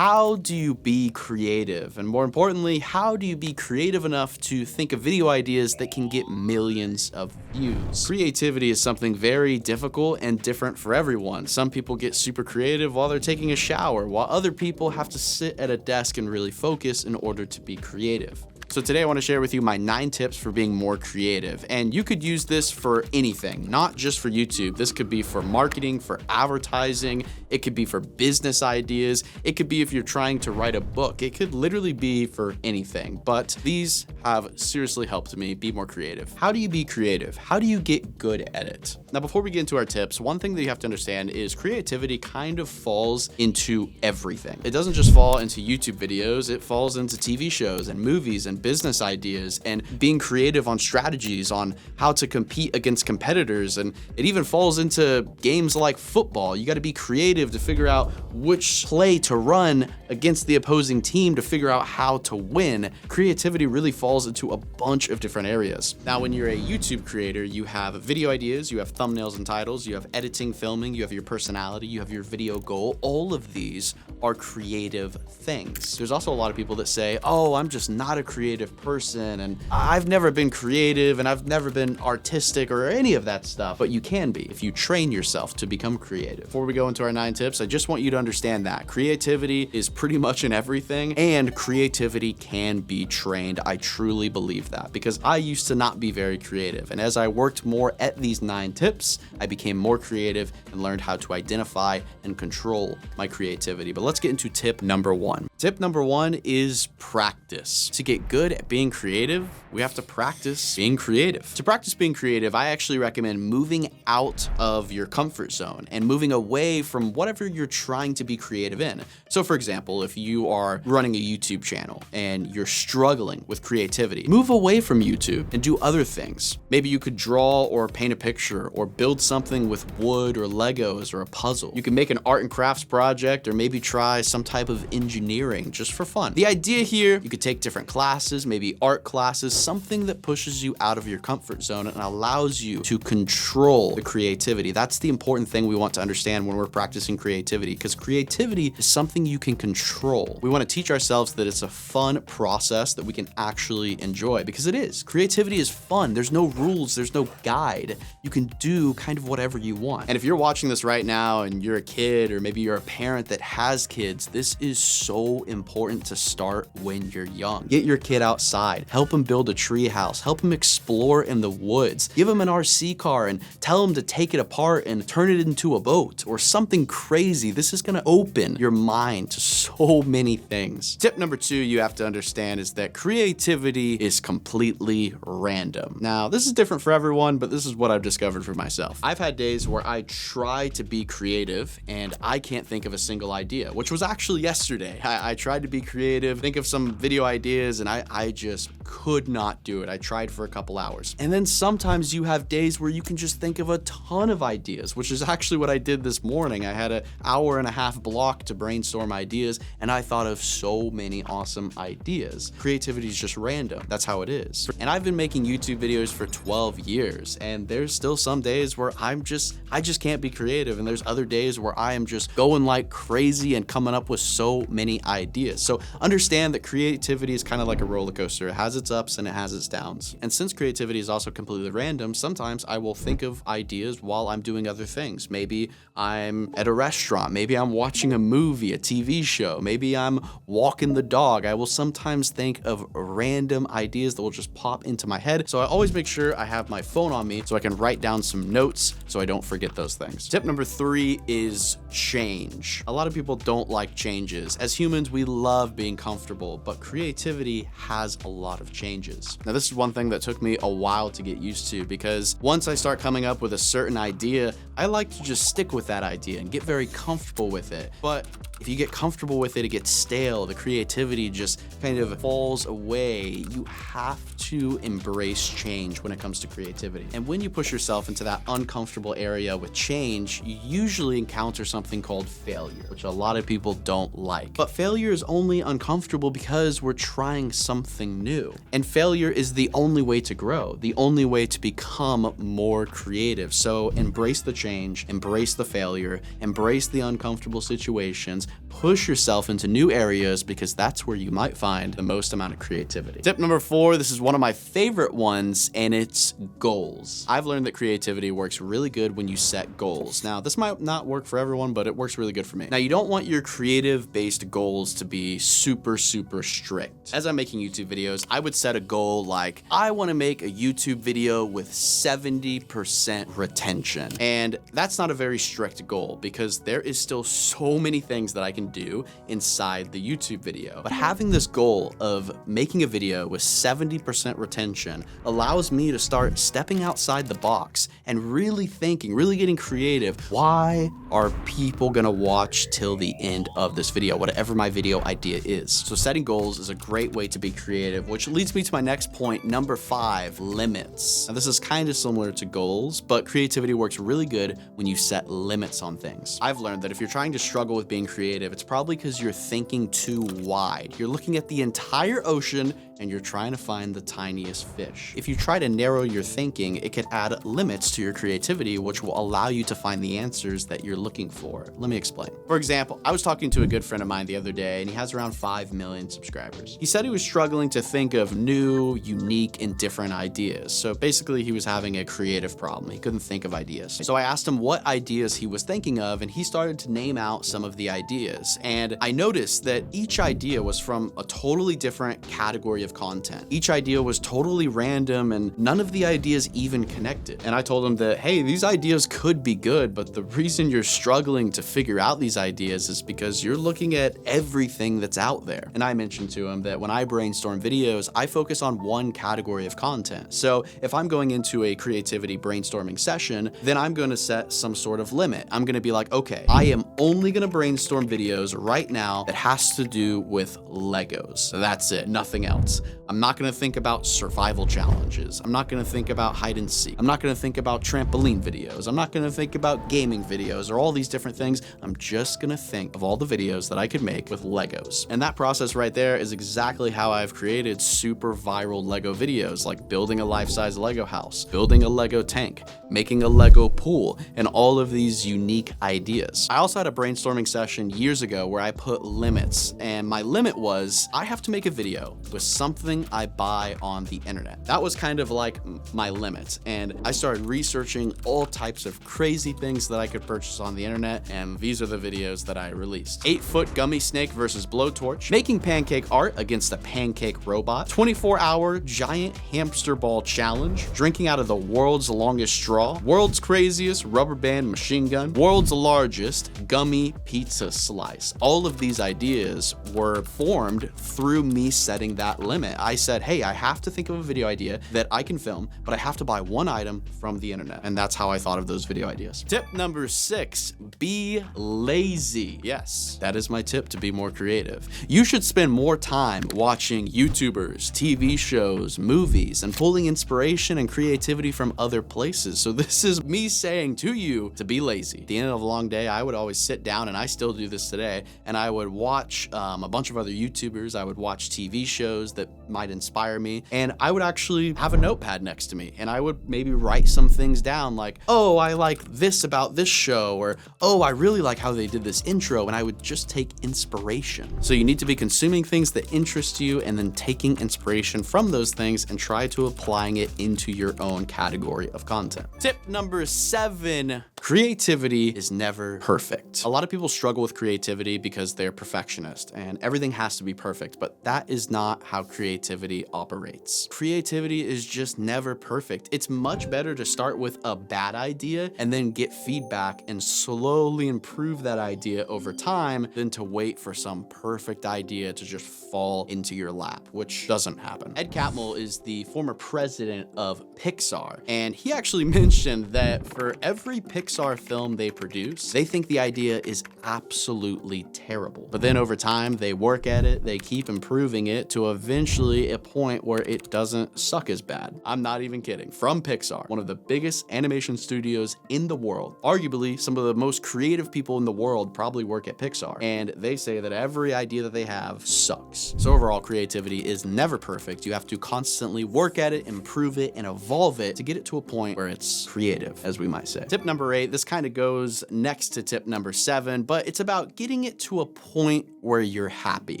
How do you be creative? And more importantly, how do you be creative enough to think of video ideas that can get millions of views? Creativity is something very difficult and different for everyone. Some people get super creative while they're taking a shower, while other people have to sit at a desk and really focus in order to be creative. So today I want to share with you my 9 tips for being more creative. And you could use this for anything, not just for YouTube. This could be for marketing, for advertising. It could be for business ideas. It could be if you're trying to write a book. It could literally be for anything. But these have seriously helped me be more creative. How do you be creative? How do you get good at it? Now, before we get into our tips, one thing that you have to understand is creativity kind of falls into everything. It doesn't just fall into YouTube videos. It falls into TV shows and movies and business ideas and being creative on strategies on how to compete against competitors. And it even falls into games like football. You got to be creative to figure out which play to run against the opposing team to figure out how to win. Creativity really falls into a bunch of different areas. Now, when you're a YouTube creator, you have video ideas, you have thumbnails and titles, you have editing, filming, you have your personality, you have your video goal. All of these are creative things. There's also a lot of people that say, oh, I'm just not a creative person, and I've never been creative, and I've never been artistic or any of that stuff. But you can be if you train yourself to become creative. Before we go into our 9 tips, I just want you to understand that creativity is pretty much in everything, and creativity can be trained. I truly believe that because I used to not be very creative. And as I worked more at these 9 tips, I became more creative and learned how to identify and control my creativity. But let's get into tip number 1. Tip number 1 is practice. To get good at being creative, we have to practice being creative. To practice being creative, I actually recommend moving out of your comfort zone and moving away from whatever you're trying to be creative in. So for example, if you are running a YouTube channel and you're struggling with creativity, move away from YouTube and do other things. Maybe you could draw or paint a picture or build something with wood or Legos or a puzzle. You can make an art and crafts project or maybe try some type of engineering just for fun. The idea here, you could take different classes, maybe art classes, something that pushes you out of your comfort zone and allows you to control the creativity. That's the important thing we want to understand when we're practicing creativity, because creativity is something you can control. We want to teach ourselves that it's a fun process that we can actually enjoy, because it is. Creativity is fun. There's no rules. There's no guide. You can do kind of whatever you want. And if you're watching this right now and you're a kid, or maybe you're a parent that has kids, this is so important to start when you're young. Get your kid outside, help him build a tree house, help him explore in the woods, give him an RC car and tell him to take it apart and turn it into a boat or something crazy. This is gonna open your mind to so many things. Tip number 2 you have to understand is that creativity is completely random. Now, this is different for everyone, but this is what I've discovered for myself. I've had days where I try to be creative and I can't think of a single idea, which was actually yesterday. I tried to be creative, think of some video ideas, and I just could not do it. I tried for a couple hours. And then sometimes you have days where you can just think of a ton of ideas, which is actually what I did this morning. I had an hour and a half block to brainstorm ideas, and I thought of so many awesome ideas. Creativity is just random. That's how it is. And I've been making YouTube videos for 12 years, and there's still some days where I just can't be creative, and there's other days where I am just going like crazy and coming up with so many ideas. So understand that creativity is kind of like a roller coaster. It has its ups and it has its downs. And since creativity is also completely random, sometimes I will think of ideas while I'm doing other things. Maybe I'm at a restaurant. Maybe I'm watching a movie, a TV show. Maybe I'm walking the dog. I will sometimes think of random ideas that will just pop into my head. So I always make sure I have my phone on me so I can write down some notes so I don't forget those things. Tip number 3 is change. A lot of people don't like changes. As humans, we love being comfortable, but creativity has a lot of changes. Now, this is one thing that took me a while to get used to, because once I start coming up with a certain idea, I like to just stick with that idea and get very comfortable with it. But if you get comfortable with it, it gets stale. The creativity just kind of falls away. You have to embrace change when it comes to creativity. And when you push yourself into that uncomfortable area with change, you usually encounter something called failure, which a lot of people don't like. But failure is only uncomfortable because we're trying something new. And failure is the only way to grow, the only way to become more creative. So embrace the change, embrace the failure, embrace the uncomfortable situations, push yourself into new areas because that's where you might find the most amount of creativity. Tip number 4, this is one of my favorite ones, and it's goals. I've learned that creativity works really good when you set goals. Now, this might not work for everyone, but it works really good for me. Now, you don't want your creative-based goals to be super strict. As I'm making YouTube videos, I would set a goal like, I want to make a YouTube video with 70% retention. And that's not a very strict goal because there is still so many things that I can do inside the YouTube video. But having this goal of making a video with 70% retention allows me to start stepping outside the box and really thinking, really getting creative. Why are people gonna watch till the end of this video, whatever my video idea is? So setting goals is a great way to be creative, which leads me to my next point, number 5, limits. Now this is kind of similar to goals, but creativity works really good when you set limits on things. I've learned that if you're trying to struggle with being creative, it's probably because you're thinking too wide. You're looking at the entire ocean and you're trying to find the tiniest fish. If you try to narrow your thinking, it could add limits to your creativity, which will allow you to find the answers that you're looking for. Let me explain. For example, I was talking to a good friend of mine the other day, and he has around 5 million subscribers. He said he was struggling to think of new, unique, and different ideas. So basically, he was having a creative problem. He couldn't think of ideas. So I asked him what ideas he was thinking of, and he started to name out some of the ideas. And I noticed that each idea was from a totally different category of content. Each idea was totally random and none of the ideas even connected. And I told him that, hey, these ideas could be good, but the reason you're struggling to figure out these ideas is because you're looking at everything that's out there. And I mentioned to him that when I brainstorm videos, I focus on one category of content. So if I'm going into a creativity brainstorming session, then I'm going to set some sort of limit. I'm going to be like, okay, I am only going to brainstorm videos right now that has to do with Legos. That's it, nothing else. I'm not going to think about survival challenges. I'm not going to think about hide and seek. I'm not going to think about trampoline videos. I'm not going to think about gaming videos or all these different things. I'm just going to think of all the videos that I could make with Legos. And that process right there is exactly how I've created super viral Lego videos, like building a life-size Lego house, building a Lego tank, making a Lego pool, and all of these unique ideas. I also had a brainstorming session years ago where I put limits, and my limit was I have to make a video with something I buy on the internet. That was kind of like my limit, and I started researching all types of crazy things that I could purchase on the internet, and these are the videos that I released. 8-foot gummy snake versus blowtorch, making pancake art against a pancake robot, 24-hour giant hamster ball challenge, drinking out of the world's longest straw, world's craziest rubber band machine gun, world's largest gummy pizza slice. All of these ideas were formed through me setting that limit. I said, hey, I have to think of a video idea that I can film, but I have to buy one item from the internet. And that's how I thought of those video ideas. Tip number 6, be lazy. Yes, that is my tip to be more creative. You should spend more time watching YouTubers, TV shows, movies, and pulling inspiration and creativity from other places. So this is me saying to you to be lazy. At the end of a long day, I would always sit down, and I still do this today, and I would watch a bunch of other YouTubers. I would watch TV shows that might inspire me, and I would actually have a notepad next to me, and I would maybe write some things down like, oh, I like this about this show, or oh, I really like how they did this intro, and I would just take inspiration. So you need to be consuming things that interest you and then taking inspiration from those things and try to applying it into your own category of content. Tip number 7, creativity is never perfect. A lot of people struggle with creativity because they're perfectionist and everything has to be perfect, but that is not how creativity operates. Creativity is just never perfect. It's much better to start with a bad idea and then get feedback and slowly improve that idea over time than to wait for some perfect idea to just fall into your lap, which doesn't happen. Ed Catmull is the former president of Pixar, and he actually mentioned that for every Pixar film they produce, they think the idea is absolutely terrible. But then over time, they work at it, they keep improving it to eventually a point where it doesn't suck as bad. I'm not even kidding. From Pixar, one of the biggest animation studios in the world, arguably some of the most creative people in the world probably work at Pixar, and they say that every idea that they have sucks. So overall, creativity is never perfect. You have to constantly work at it, improve it, and evolve it to get it to a point where it's creative, as we might say. Tip number 8 great. This kind of goes next to tip number 7, but it's about getting it to a point where you're happy.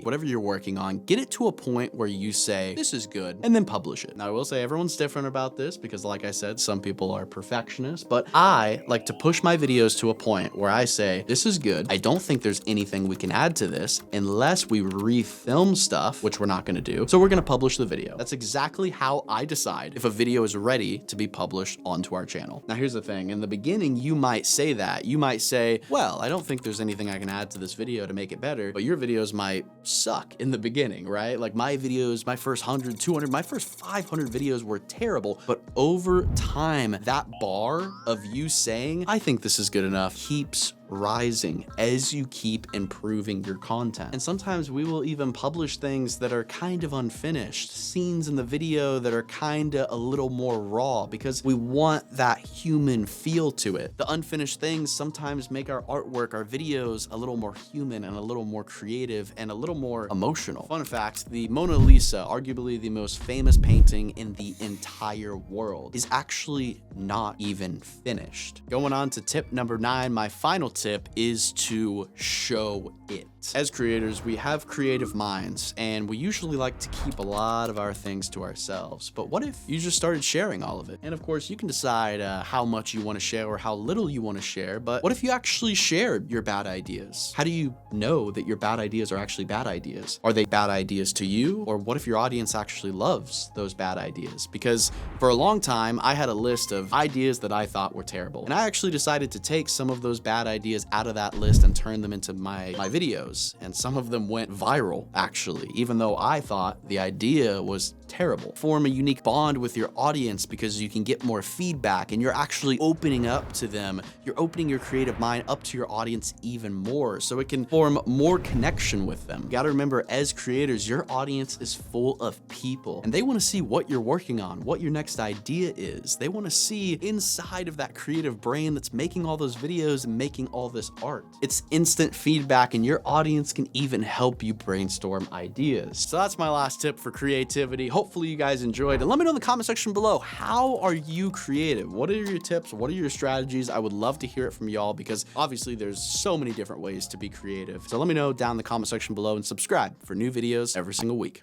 Whatever you're working on, get it to a point where you say, this is good, and then publish it. Now, I will say everyone's different about this because, like I said, some people are perfectionists, but I like to push my videos to a point where I say, this is good. I don't think there's anything we can add to this unless we refilm stuff, which we're not gonna do. So we're gonna publish the video. That's exactly how I decide if a video is ready to be published onto our channel. Now, here's the thing. In the beginning, you might say that. You might say, well, I don't think there's anything I can add to this video to make it better, but your videos might suck in the beginning, right? Like my videos, my first 100, 200, my first 500 videos were terrible, but over time, that bar of you saying, I think this is good enough, keeps rising as you keep improving your content. And sometimes we will even publish things that are kind of unfinished, scenes in the video that are kind of a little more raw because we want that human feel to it. The unfinished things sometimes make our artwork, our videos a little more human and a little more creative and a little more emotional. Fun fact, the Mona Lisa, arguably the most famous painting in the entire world, is actually not even finished. Going on to tip number 9, my final tip is to show it. As creators, we have creative minds, and we usually like to keep a lot of our things to ourselves. But what if you just started sharing all of it? And of course, you can decide how much you want to share or how little you want to share, but what if you actually shared your bad ideas? How do you know that your bad ideas are actually bad ideas? Are they bad ideas to you? Or what if your audience actually loves those bad ideas? Because for a long time, I had a list of ideas that I thought were terrible. And I actually decided to take some of those bad ideas out of that list and turn them into my videos. And some of them went viral, actually, even though I thought the idea was terrible. Form a unique bond with your audience because you can get more feedback and you're actually opening up to them. You're opening your creative mind up to your audience even more so it can form more connection with them. You gotta remember, as creators, your audience is full of people and they wanna see what you're working on, what your next idea is. They wanna see inside of that creative brain that's making all those videos and making all this art. It's instant feedback and your audience can even help you brainstorm ideas. So that's my last tip for creativity. Hopefully you guys enjoyed, and let me know in the comment section below, how are you creative? What are your tips? What are your strategies? I would love to hear it from y'all because obviously there's so many different ways to be creative. So let me know down in the comment section below and subscribe for new videos every single week.